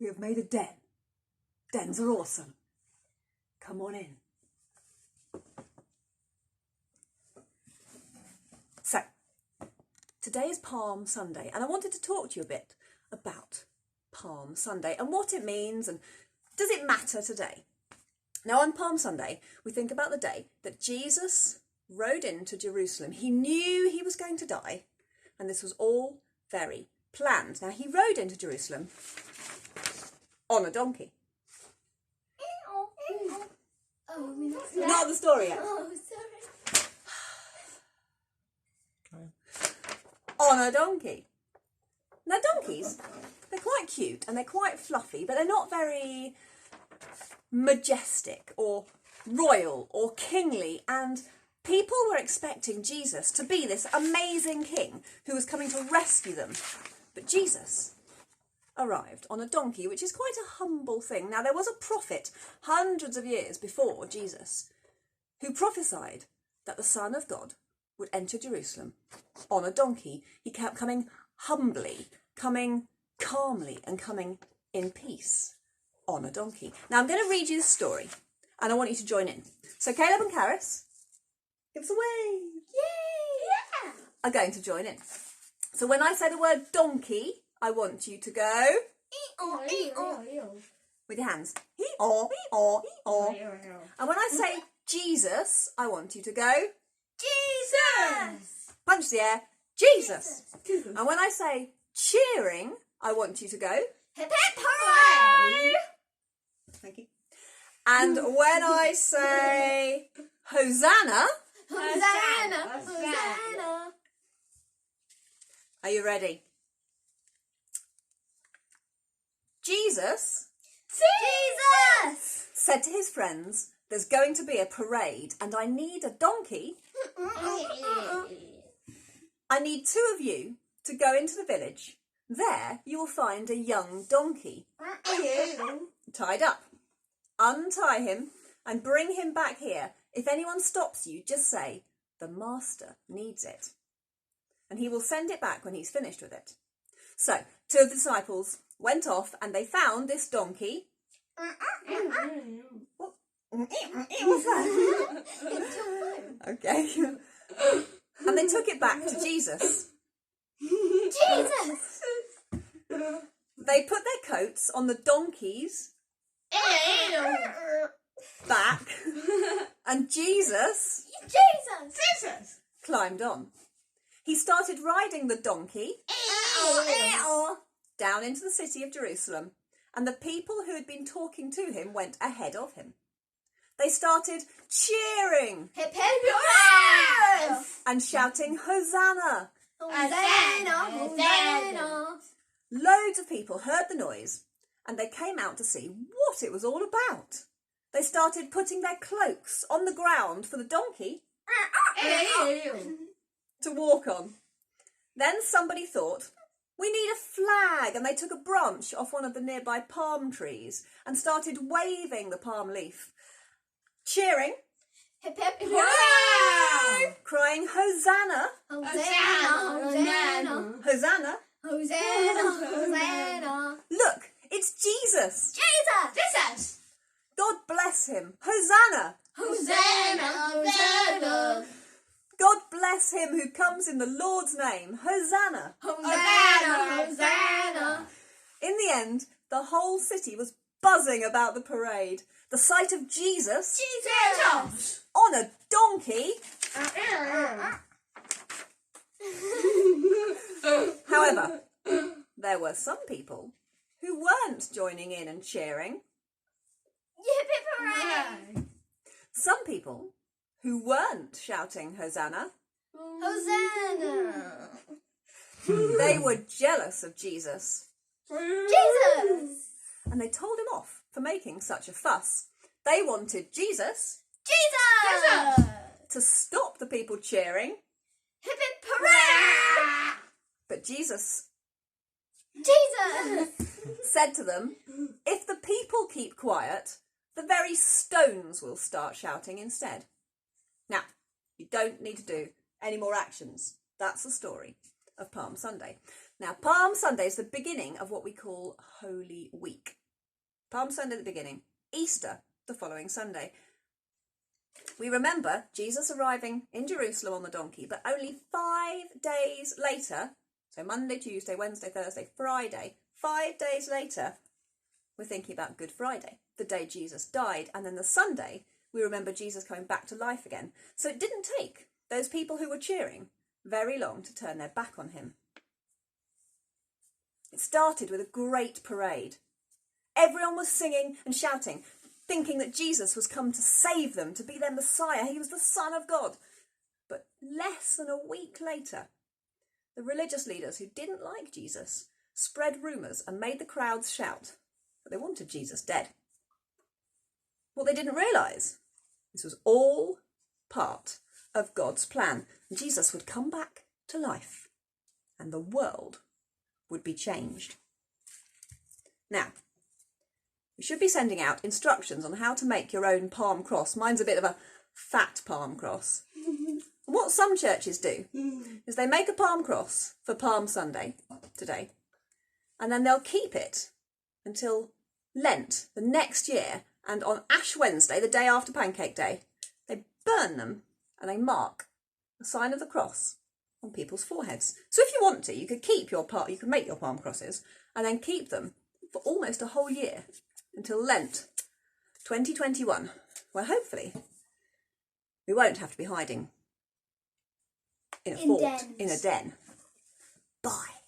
we have made a den. Dens are awesome. Come on in. So, today is Palm Sunday, and I wanted to talk to you a bit about Palm Sunday and what it means, and does it matter today? Now, on Palm Sunday, we think about the day that Jesus rode into Jerusalem. He knew he was going to die, and this was all very planned. Now, he rode into Jerusalem on a donkey. Not the story yet. Oh, sorry. On a donkey. Now, donkeys, they're quite cute and they're quite fluffy, but they're not very majestic or royal or kingly, and people were expecting Jesus to be this amazing king who was coming to rescue them. But Jesus arrived on a donkey, which is quite a humble thing. Now, there was a prophet hundreds of years before Jesus who prophesied that the Son of God would enter Jerusalem on a donkey. He kept coming humbly, coming calmly, and coming in peace on a donkey. Now, I'm going to read you the story, and I want you to join in. So, Caleb and Karis, give us a wave. Yay! Yeah! Are going to join in. So, when I say the word donkey, I want you to go with your hands. Hee-aw, hee-aw, hee-aw. And when I say Jesus, I want you to go Jesus! punch the air. Jesus. And when I say cheering, I want you to go Hip hip hooray! thank you. And when I say Hosanna, Hosanna! Hosanna! are you ready? Jesus Jesus! said to his friends, there's going to be a parade and I need a donkey. I need two of you to go into the village. There you will find a young donkey tied up. Untie him and bring him back here. If anyone stops you, just say, the master needs it. And he will send it back when he's finished with it. So, two of the disciples went off and they found this donkey. What's that? Okay. And they took it back to Jesus. Jesus! They put their coats on the donkey's back, and Jesus Jesus! climbed on. He started riding the donkey down into the city of Jerusalem, and the people who had been talking to him went ahead of him. They started cheering Hip hip hooray! and shouting, Hosanna! Hosanna! Hosanna! Loads of people heard the noise and they came out to see what it was all about. They started putting their cloaks on the ground for the donkey to walk on. Then somebody thought, we need a flag, and they took a branch off one of the nearby palm trees and started waving the palm leaf, cheering, Hip hip hooray! crying, Hosanna! Hosanna! Hosanna! Hosanna! Hosanna! Hosanna! Look, it's Jesus! Jesus! God bless him! Hosanna! Hosanna! Hosanna! God bless him who comes in the Lord's name! Hosanna! Hosanna! Hosanna! In the end, the whole city was buzzing about the parade. The sight of Jesus on a donkey. However, there were some people who weren't joining in and cheering. Hip hip hooray! Some people who weren't shouting Hosanna. Hosanna! They were jealous of Jesus. Jesus! And they told him off for making such a fuss. They wanted Jesus Jesus! to stop the people cheering. Hip hip hooray! But Jesus Jesus! said to them, if the people keep quiet, the very stones will start shouting instead. Now, you don't need to do any more actions. That's the story. of Palm Sunday. Now, Palm Sunday is the beginning of what we call Holy Week. Palm Sunday at the beginning, Easter the following Sunday. We remember Jesus arriving in Jerusalem on the donkey, but only 5 days later, so Monday, Tuesday, Wednesday, Thursday, Friday, 5 days later, we're thinking about Good Friday, the day Jesus died, and then the Sunday, we remember Jesus coming back to life again. So it didn't take those people who were cheering very long to turn their back on him. It started with a great parade. Everyone was singing and shouting, thinking that Jesus was come to save them, to be their Messiah. He was the Son of God. But less than a week later, the religious leaders who didn't like Jesus spread rumours and made the crowds shout that they wanted Jesus dead. What they didn't realise, this was all part of God's plan. Jesus would come back to life and the world would be changed. Now, we should be sending out instructions on how to make your own palm cross. Mine's a bit of a fat palm cross. What some churches do is they make a palm cross for Palm Sunday today, and then they'll keep it until Lent the next year, and on Ash Wednesday, the day after Pancake Day, they burn them and they mark the sign of the cross on people's foreheads. So if you want to, you could you could make your palm crosses and then keep them for almost a whole year until Lent 2021, where hopefully we won't have to be hiding in a fort, in a den. Bye.